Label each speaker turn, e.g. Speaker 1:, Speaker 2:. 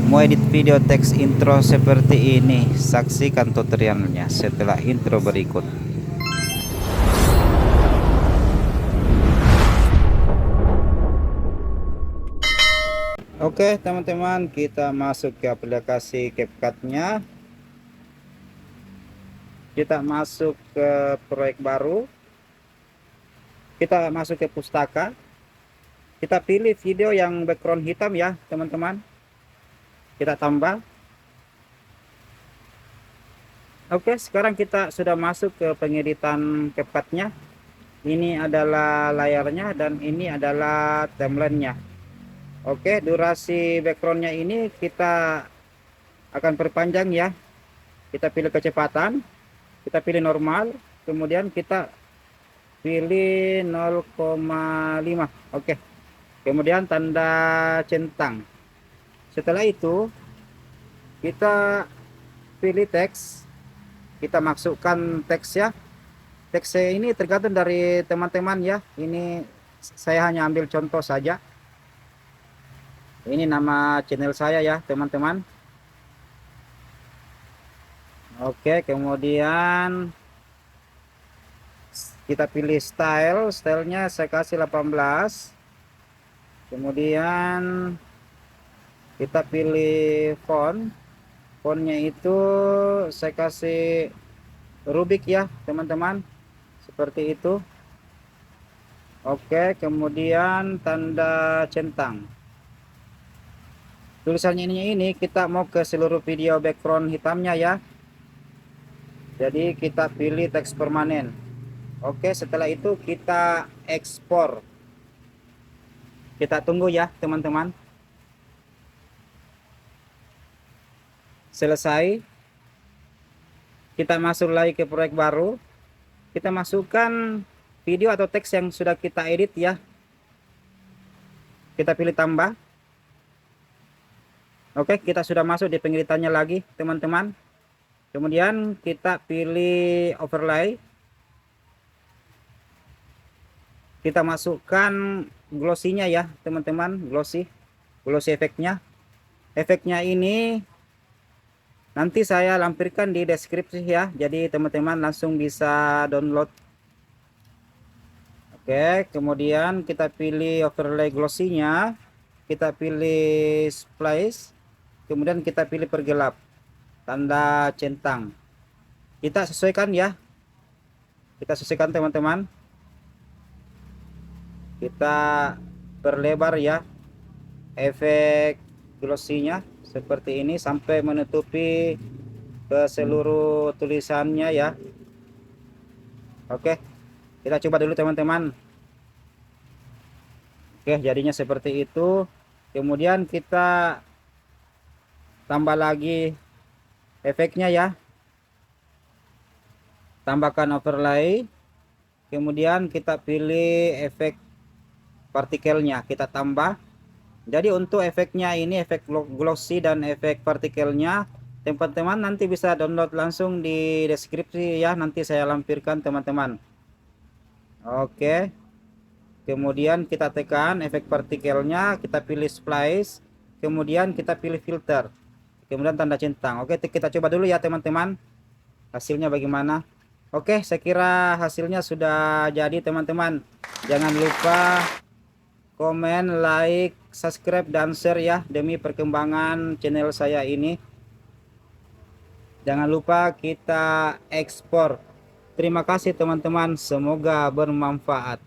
Speaker 1: Mau edit video teks intro seperti ini, saksikan tutorialnya setelah intro berikut. Oke teman-teman, kita masuk ke aplikasi CapCut-nya. Kita masuk ke proyek baru. Kita masuk ke pustaka. Kita pilih video yang background hitam ya teman-teman. Kita tambah. Oke, sekarang kita sudah masuk ke pengeditan CapCut-nya. Ini adalah layarnya dan ini adalah timeline-nya. Oke, durasi background-nya ini kita akan perpanjang ya. Kita pilih kecepatan, kita pilih normal, kemudian kita pilih 0,5. Oke. Kemudian tanda centang. Setelah itu kita pilih teks. Kita masukkan teks ya. Teksnya ini tergantung dari teman-teman ya. Ini saya hanya ambil contoh saja. Ini nama channel saya ya teman-teman. Oke, kemudian kita pilih style. Stylenya saya kasih 18. Kemudian kita pilih font. Fontnya itu saya kasih Rubik ya teman-teman, seperti itu. Oke, kemudian tanda centang. Tulisannya ini kita mau ke seluruh video background hitamnya ya. Jadi kita pilih teks permanen. Oke, setelah itu kita ekspor. Kita tunggu ya teman-teman. Selesai. Kita masuk lagi ke proyek baru. Kita masukkan video atau teks yang sudah kita edit ya. Kita pilih tambah. Oke, kita sudah masuk di pengeditannya lagi teman-teman. Kemudian kita pilih overlay. Kita masukkan glossy-nya ya teman-teman, glossy efeknya. Efeknya ini nanti saya lampirkan di deskripsi ya, jadi teman-teman langsung bisa download. Oke, kemudian kita pilih overlay glossy-nya, kita pilih splash, kemudian kita pilih pergelap, tanda centang. Kita sesuaikan ya, kita sesuaikan teman-teman. Kita perlebar ya efek glossy-nya seperti ini sampai menutupi ke seluruh tulisannya ya. Oke, kita coba dulu teman-teman. Oke, jadinya seperti itu. Kemudian kita tambah lagi efeknya ya, tambahkan overlay, kemudian kita pilih efek partikelnya, kita tambah. Jadi untuk efeknya ini, efek glossy dan efek partikelnya, teman-teman nanti bisa download langsung di deskripsi ya, nanti saya lampirkan teman-teman. Oke, kemudian kita tekan efek partikelnya, kita pilih splice, kemudian kita pilih filter, kemudian tanda centang. Oke, kita coba dulu ya teman-teman, hasilnya bagaimana. Oke, saya kira hasilnya sudah jadi teman-teman. Jangan lupa komen, like, subscribe, dan share ya, demi perkembangan channel saya ini. Jangan lupa kita ekspor. Terima kasih teman-teman, semoga bermanfaat.